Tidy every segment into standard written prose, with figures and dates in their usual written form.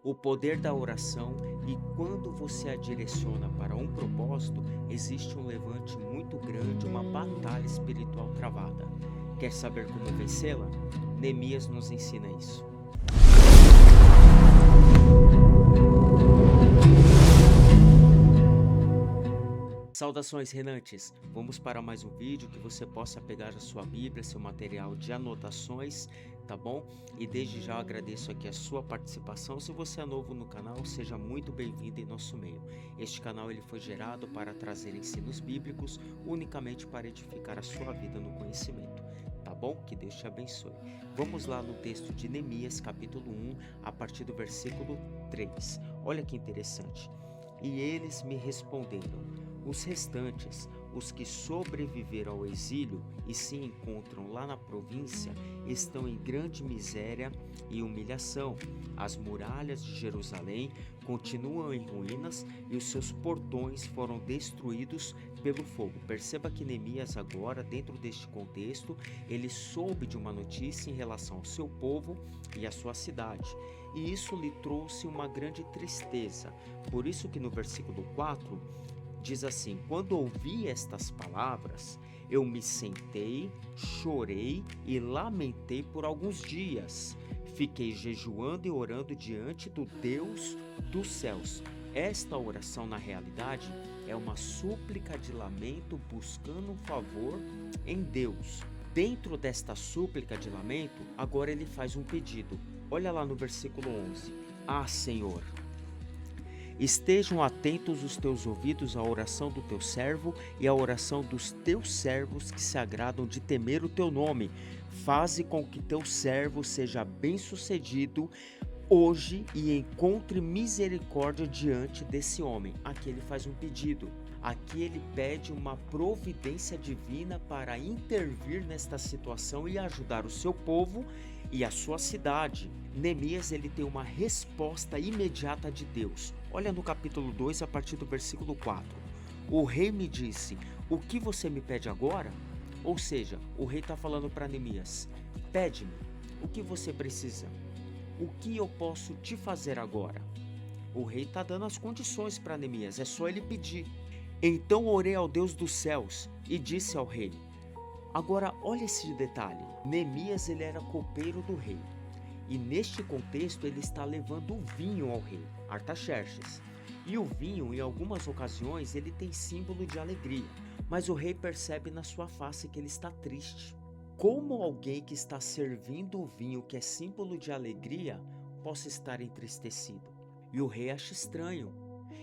o poder da oração, e quando você a direciona para um propósito, existe um levante muito grande, uma batalha espiritual travada. Quer saber como vencê-la? Neemias nos ensina isso. Saudações, renantes! Vamos para mais um vídeo que você possa pegar a sua Bíblia, seu material de anotações, tá bom? E desde já agradeço aqui a sua participação. Se você é novo no canal, seja muito bem-vindo em nosso meio. Este canal ele foi gerado para trazer ensinos bíblicos, unicamente para edificar a sua vida no conhecimento. Tá bom? Que Deus te abençoe. Vamos lá no texto de Neemias, capítulo 1, a partir do versículo 3. Olha que interessante. E eles me responderam: os restantes, os que sobreviveram ao exílio e se encontram lá na província, estão em grande miséria e humilhação. As muralhas de Jerusalém continuam em ruínas e os seus portões foram destruídos pelo fogo. Perceba que Neemias agora, dentro deste contexto, ele soube de uma notícia em relação ao seu povo e à sua cidade. E isso lhe trouxe uma grande tristeza. Por isso que no versículo 4, diz assim: quando ouvi estas palavras, eu me sentei, chorei e lamentei por alguns dias. Fiquei jejuando e orando diante do Deus dos céus. Esta oração, na realidade, é uma súplica de lamento buscando um favor em Deus. Dentro desta súplica de lamento, agora ele faz um pedido. Olha lá no versículo 11. Ah, Senhor, estejam atentos os teus ouvidos à oração do teu servo e à oração dos teus servos que se agradam de temer o teu nome. Faze com que teu servo seja bem-sucedido hoje e encontre misericórdia diante desse homem. Aqui ele faz um pedido. Aqui ele pede uma providência divina para intervir nesta situação e ajudar o seu povo e a sua cidade. Neemias ele tem uma resposta imediata de Deus. Olha no capítulo 2, a partir do versículo 4. O rei me disse: o que você me pede agora? Ou seja, o rei está falando para Neemias: pede-me, o que você precisa? O que eu posso te fazer agora? O rei está dando as condições para Neemias, é só ele pedir. Então orei ao Deus dos céus e disse ao rei. Agora olha esse detalhe, Neemias ele era copeiro do rei. E neste contexto ele está levando o vinho ao rei, Artaxerxes. E o vinho, em algumas ocasiões, ele tem símbolo de alegria. Mas o rei percebe na sua face que ele está triste. Como alguém que está servindo o vinho, que é símbolo de alegria, possa estar entristecido? E o rei acha estranho.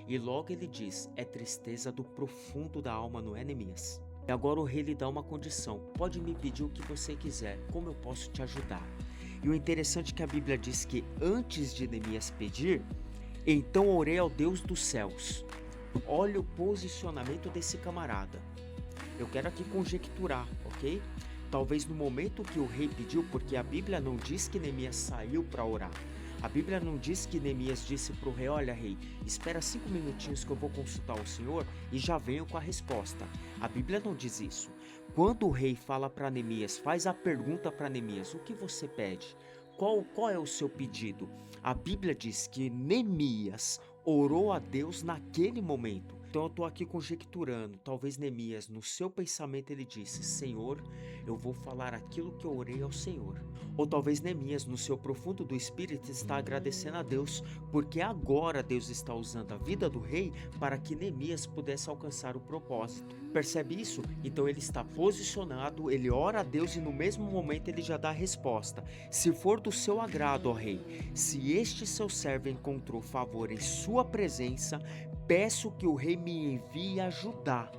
E logo ele diz: é tristeza do profundo da alma, não é, Neemias? E agora o rei lhe dá uma condição: pode me pedir o que você quiser, como eu posso te ajudar? E o interessante é que a Bíblia diz que antes de Neemias pedir, então orei ao Deus dos céus. Olha o posicionamento desse camarada. Eu quero aqui conjecturar, ok? Talvez no momento que o rei pediu, porque a Bíblia não diz que Neemias saiu para orar. A Bíblia não diz que Neemias disse para o rei: olha, rei, espera 5 minutinhos que eu vou consultar o Senhor e já venho com a resposta. A Bíblia não diz isso. Quando o rei fala para Neemias, faz a pergunta para Neemias: o que você pede? Qual é o seu pedido? A Bíblia diz que Neemias orou a Deus naquele momento. Então eu estou aqui conjecturando, talvez Neemias, no seu pensamento ele disse: Senhor, eu vou falar aquilo que eu orei ao Senhor. Ou talvez Neemias, no seu profundo do espírito, está agradecendo a Deus, porque agora Deus está usando a vida do rei para que Neemias pudesse alcançar o propósito. Percebe isso? Então ele está posicionado, ele ora a Deus e no mesmo momento ele já dá a resposta: se for do seu agrado, ó rei, se este seu servo encontrou favor em sua presença, peço que o rei me envie ajudar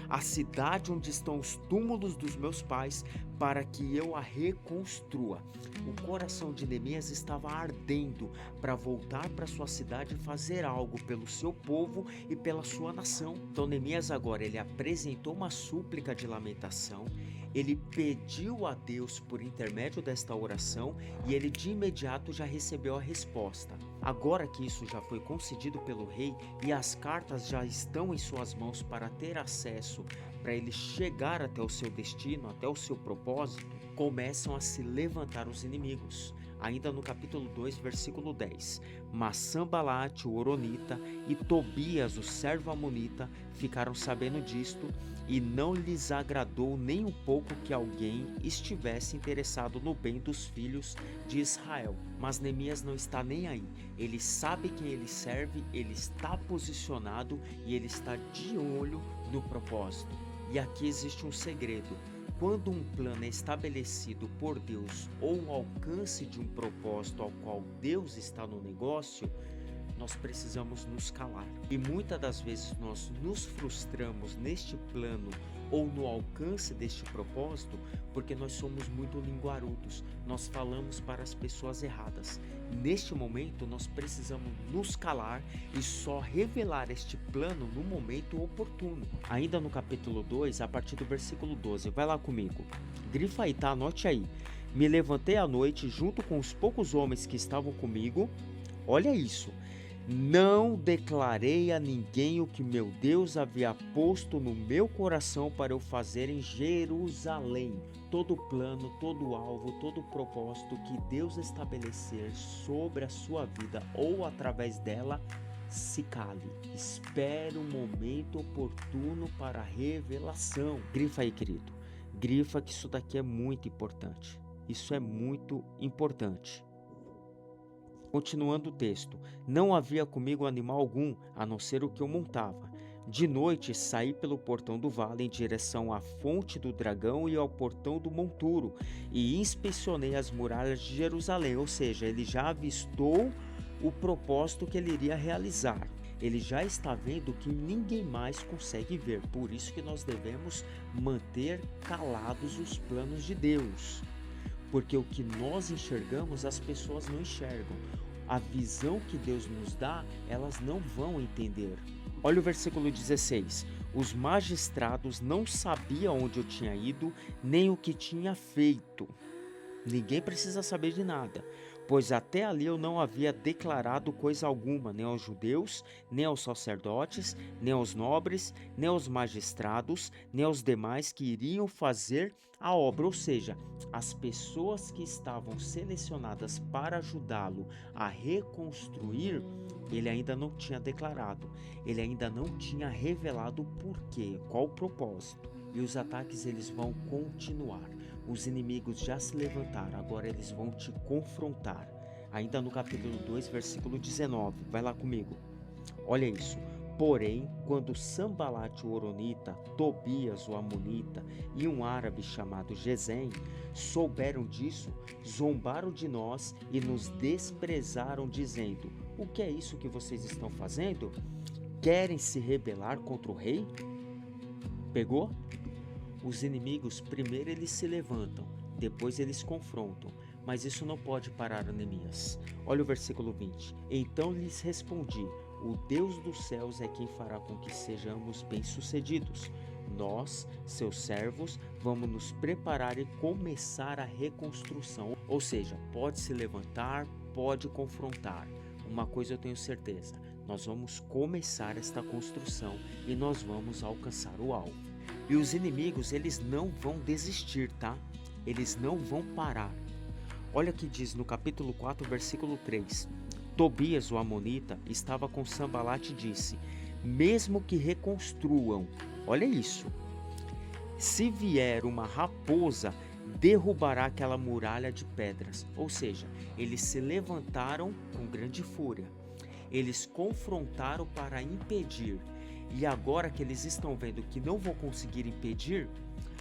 a cidade onde estão os túmulos dos meus pais, para que eu a reconstrua. O coração de Neemias estava ardendo para voltar para sua cidade e fazer algo pelo seu povo e pela sua nação. Então Neemias agora ele apresentou uma súplica de lamentação, ele pediu a Deus por intermédio desta oração e ele de imediato já recebeu a resposta. Agora que isso já foi concedido pelo rei e as cartas já estão em suas mãos para ter acesso, para ele chegar até o seu destino, até o seu propósito, começam a se levantar os inimigos. Ainda no capítulo 2, versículo 10. Mas Sanbalate, o horonita, e Tobias, o servo amonita, ficaram sabendo disto, e não lhes agradou nem um pouco que alguém estivesse interessado no bem dos filhos de Israel. Mas Neemias não está nem aí. Ele sabe quem ele serve, ele está posicionado e ele está de olho no propósito. E aqui existe um segredo. Quando um plano é estabelecido por Deus ou o alcance de um propósito ao qual Deus está no negócio, nós precisamos nos calar. E muitas das vezes nós nos frustramos neste plano ou no alcance deste propósito porque nós somos muito linguarudos, nós falamos para as pessoas erradas. Neste momento nós precisamos nos calar e só revelar este plano no momento oportuno. Ainda no capítulo 2, a partir do versículo 12, vai lá comigo. Grifa aí, tá? Anote aí. Me levantei à noite junto com os poucos homens que estavam comigo. Olha isso. Não declarei a ninguém o que meu Deus havia posto no meu coração para eu fazer em Jerusalém. Todo plano, todo alvo, todo propósito que Deus estabelecer sobre a sua vida ou através dela, se cale. Espere um momento oportuno para a revelação. Grifa aí, querido. Grifa que isso daqui é muito importante. Isso é muito importante. Continuando o texto, não havia comigo animal algum, a não ser o que eu montava. De noite saí pelo portão do vale em direção à fonte do dragão e ao portão do monturo, e inspecionei as muralhas de Jerusalém, ou seja, ele já avistou o propósito que ele iria realizar. Ele já está vendo que ninguém mais consegue ver, por isso que nós devemos manter calados os planos de Deus. Porque o que nós enxergamos, as pessoas não enxergam. A visão que Deus nos dá, elas não vão entender. Olha o versículo 16. Os magistrados não sabiam onde eu tinha ido, nem o que tinha feito. Ninguém precisa saber de nada, pois até ali eu não havia declarado coisa alguma, nem aos judeus, nem aos sacerdotes, nem aos nobres, nem aos magistrados, nem aos demais que iriam fazer a obra, ou seja, as pessoas que estavam selecionadas para ajudá-lo a reconstruir, ele ainda não tinha declarado, ele ainda não tinha revelado o porquê, qual o propósito. E os ataques eles vão continuar. Os inimigos já se levantaram, agora eles vão te confrontar. Ainda no capítulo 2, versículo 19, vai lá comigo. Olha isso. Porém, quando Sanbalate o horonita, Tobias o amonita e um árabe chamado Gesem souberam disso, zombaram de nós e nos desprezaram, dizendo: o que é isso que vocês estão fazendo? Querem se rebelar contra o rei? Pegou? Os inimigos, primeiro eles se levantam, depois eles confrontam, mas isso não pode parar Neemias. Olha o versículo 20. Então lhes respondi: o Deus dos céus é quem fará com que sejamos bem-sucedidos. Nós, seus servos, vamos nos preparar e começar a reconstrução. Ou seja, pode se levantar, pode confrontar. Uma coisa eu tenho certeza, nós vamos começar esta construção e nós vamos alcançar o alvo. E os inimigos, eles não vão desistir, tá? Eles não vão parar. Olha o que diz no capítulo 4, versículo 3. Tobias, o amonita, estava com Sanbalate e disse: mesmo que reconstruam, olha isso, se vier uma raposa, derrubará aquela muralha de pedras. Ou seja, eles se levantaram com grande fúria. Eles confrontaram para impedir. E agora que eles estão vendo que não vão conseguir impedir,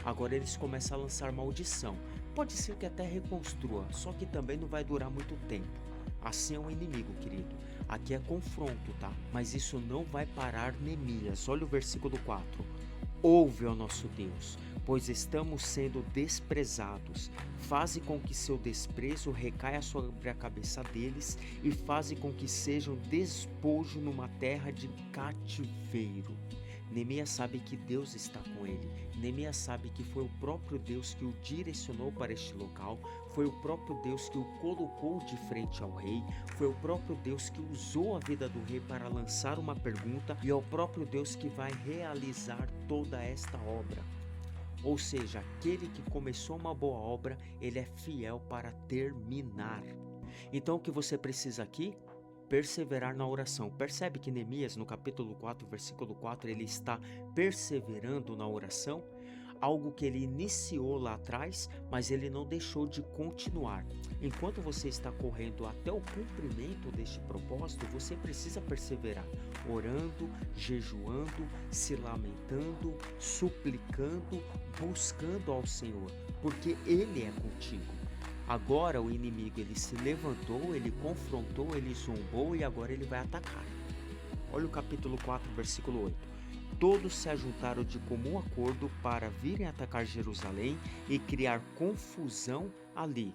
agora eles começam a lançar maldição. Pode ser que até reconstrua, só que também não vai durar muito tempo. Assim é um inimigo, querido. Aqui é confronto, tá? Mas isso não vai parar Neemias. Olha o versículo 4. Ouve, ó nosso Deus, pois estamos sendo desprezados. Faze com que seu desprezo recaia sobre a cabeça deles e faze com que sejam despojo numa terra de cativeiro. Neemias sabe que Deus está com ele. Neemias sabe que foi o próprio Deus que o direcionou para este local, foi o próprio Deus que o colocou de frente ao rei, foi o próprio Deus que usou a vida do rei para lançar uma pergunta e é o próprio Deus que vai realizar toda esta obra. Ou seja, aquele que começou uma boa obra, ele é fiel para terminar. Então o que você precisa aqui? Perseverar na oração. Percebe que Neemias, no capítulo 4, versículo 4, ele está perseverando na oração? Algo que ele iniciou lá atrás, mas ele não deixou de continuar. Enquanto você está correndo até o cumprimento deste propósito, você precisa perseverar, orando, jejuando, se lamentando, suplicando, buscando ao Senhor, porque Ele é contigo. Agora o inimigo ele se levantou, ele confrontou, ele zombou e agora ele vai atacar. Olha o capítulo 4, versículo 8. Todos se ajuntaram de comum acordo para virem atacar Jerusalém e criar confusão ali.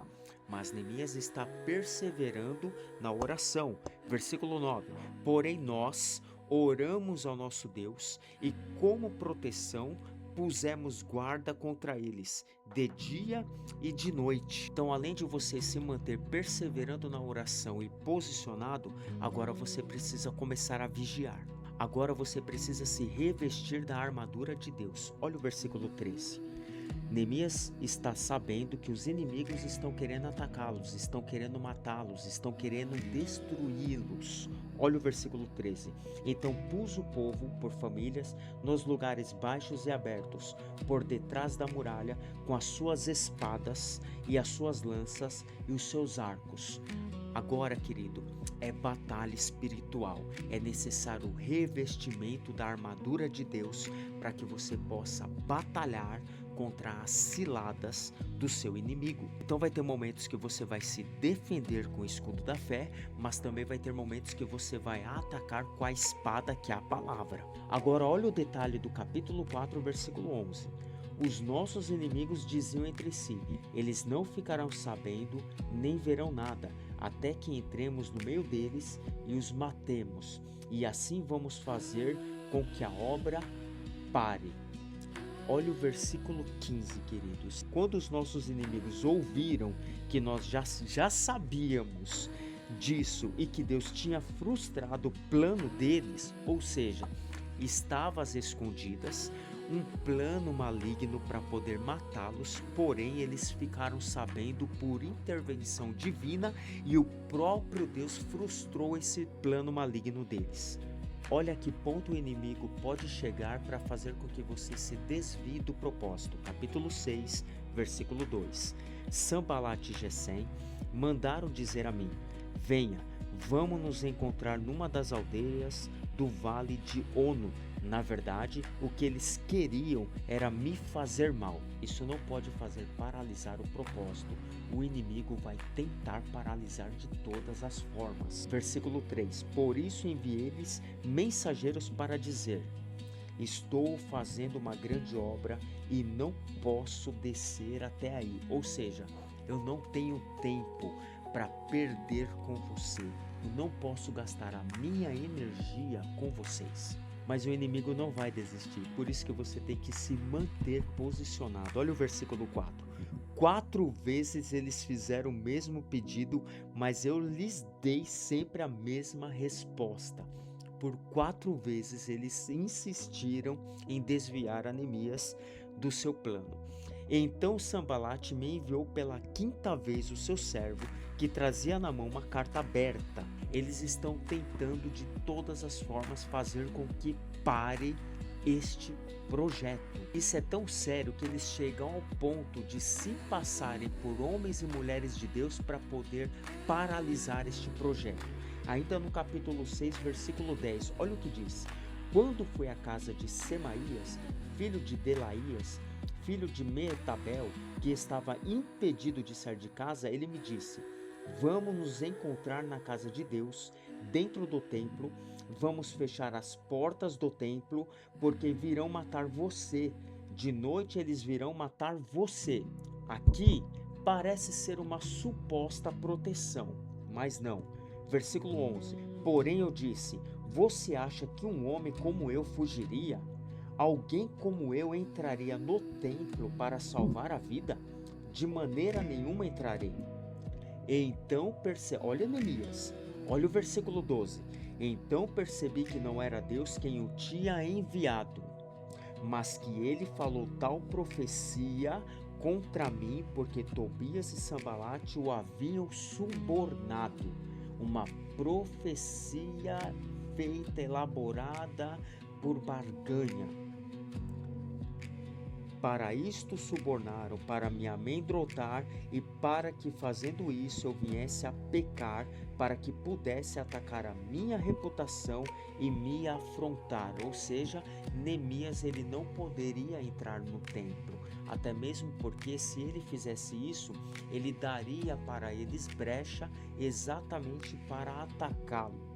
Mas Neemias está perseverando na oração. Versículo 9. Porém nós oramos ao nosso Deus e como proteção pusemos guarda contra eles, de dia e de noite. Então, além de você se manter perseverando na oração e posicionado, agora você precisa começar a vigiar. Agora você precisa se revestir da armadura de Deus. Olha o versículo 13. Neemias está sabendo que os inimigos estão querendo atacá-los, estão querendo matá-los, estão querendo destruí-los. Olha o versículo 13. Então pus o povo por famílias nos lugares baixos e abertos, por detrás da muralha, com as suas espadas e as suas lanças e os seus arcos. Agora, querido, é batalha espiritual. É necessário o revestimento da armadura de Deus para que você possa batalhar contra as ciladas do seu inimigo. Então vai ter momentos que você vai se defender com o escudo da fé, mas também vai ter momentos que você vai atacar com a espada que é a palavra. Agora olha o detalhe do capítulo 4, versículo 11. Os nossos inimigos diziam entre si, eles não ficarão sabendo, nem verão nada, até que entremos no meio deles e os matemos, e assim vamos fazer com que a obra pare. Olha o versículo 15, queridos. Quando os nossos inimigos ouviram que nós já sabíamos disso e que Deus tinha frustrado o plano deles, ou seja, estava às escondidas, um plano maligno para poder matá-los, porém eles ficaram sabendo por intervenção divina e o próprio Deus frustrou esse plano maligno deles. Olha a que ponto o inimigo pode chegar para fazer com que você se desvie do propósito. Capítulo 6, versículo 2. Sanbalat e Gesem mandaram dizer a mim, venha, vamos nos encontrar numa das aldeias do vale de Ono. Na verdade, o que eles queriam era me fazer mal. Isso não pode fazer paralisar o propósito. O inimigo vai tentar paralisar de todas as formas. Versículo 3. Por isso enviei-lhes mensageiros para dizer, estou fazendo uma grande obra e não posso descer até aí. Ou seja, eu não tenho tempo para perder com você. Eu não posso gastar a minha energia com vocês. Mas o inimigo não vai desistir, por isso que você tem que se manter posicionado. Olha o versículo 4. 4 vezes eles fizeram o mesmo pedido, mas eu lhes dei sempre a mesma resposta. Por 4 vezes eles insistiram em desviar a Neemias do seu plano. Então Sanbalat me enviou pela 5ª vez o seu servo, que trazia na mão uma carta aberta. Eles estão tentando de todas as formas fazer com que pare este projeto. Isso é tão sério que eles chegam ao ponto de se passarem por homens e mulheres de Deus para poder paralisar este projeto. Ainda no capítulo 6, versículo 10, olha o que diz. Quando foi à casa de Semaías, filho de Delaías, filho de Meetabel, que estava impedido de sair de casa, ele me disse, vamos nos encontrar na casa de Deus, dentro do templo, vamos fechar as portas do templo, porque virão matar você. De noite eles virão matar você. Aqui parece ser uma suposta proteção, mas não. Versículo 11. Porém eu disse, você acha que um homem como eu fugiria? Alguém como eu entraria no templo para salvar a vida? De maneira nenhuma entrarei. Então olha Neemias, olha o versículo 12. Então percebi que não era Deus quem o tinha enviado, mas que ele falou tal profecia contra mim, porque Tobias e Sanbalate o haviam subornado. Uma profecia feita, elaborada por barganha. Para isto subornaram, para me amedrontar e para que fazendo isso eu viesse a pecar, para que pudesse atacar a minha reputação e me afrontar. Ou seja, Neemias ele não poderia entrar no templo, até mesmo porque se ele fizesse isso, ele daria para eles brecha exatamente para atacá-lo.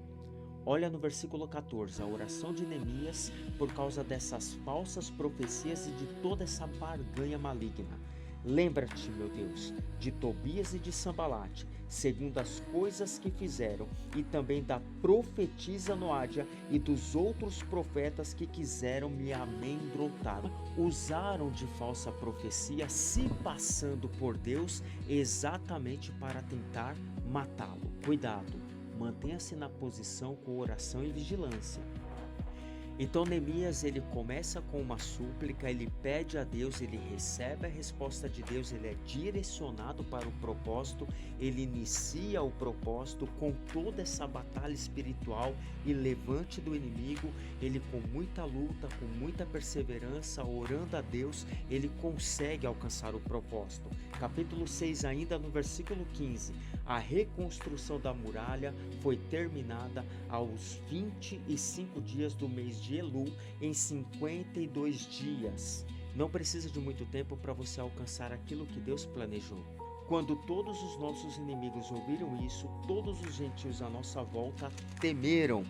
Olha no versículo 14, a oração de Neemias por causa dessas falsas profecias e de toda essa barganha maligna. Lembra-te, meu Deus, de Tobias e de Sanbalate, segundo as coisas que fizeram, e também da profetisa Noádia e dos outros profetas que quiseram me amedrontar. Usaram de falsa profecia, se passando por Deus, exatamente para tentar matá-lo. Cuidado! Mantenha-se na posição com oração e vigilância. Então Neemias ele começa com uma súplica, ele pede a Deus, ele recebe a resposta de Deus, ele é direcionado para o propósito, ele inicia o propósito com toda essa batalha espiritual e levante do inimigo, ele com muita luta, com muita perseverança, orando a Deus, ele consegue alcançar o propósito. Capítulo 6 ainda no versículo 15, a reconstrução da muralha foi terminada aos 25 dias do mês de Elu, em 52 dias. Não precisa de muito tempo para você alcançar aquilo que Deus planejou. Quando todos os nossos inimigos ouviram isso, todos os gentios à nossa volta temeram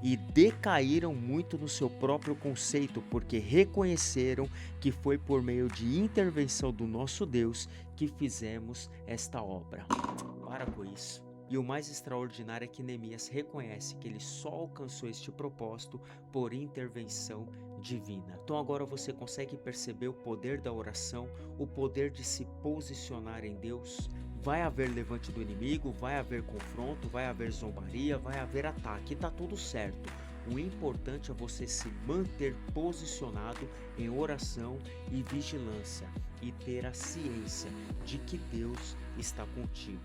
e decaíram muito no seu próprio conceito, porque reconheceram que foi por meio de intervenção do nosso Deus que fizemos esta obra. Para com isso. E o mais extraordinário é que Neemias reconhece que ele só alcançou este propósito por intervenção divina. Então agora você consegue perceber o poder da oração, o poder de se posicionar em Deus. Vai haver levante do inimigo, vai haver confronto, vai haver zombaria, vai haver ataque, tá tudo certo. O importante é você se manter posicionado em oração e vigilância e ter a ciência de que Deus está contigo.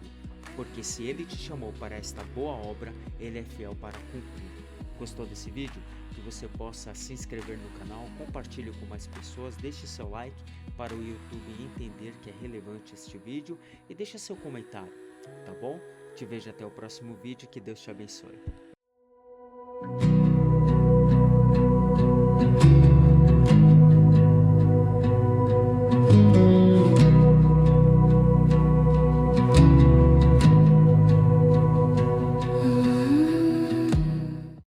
Porque se Ele te chamou para esta boa obra, Ele é fiel para cumprir. Gostou desse vídeo? Que você possa se inscrever no canal, compartilhe com mais pessoas, deixe seu like para o YouTube entender que é relevante este vídeo e deixe seu comentário, tá bom? Te vejo até o próximo vídeo, que Deus te abençoe.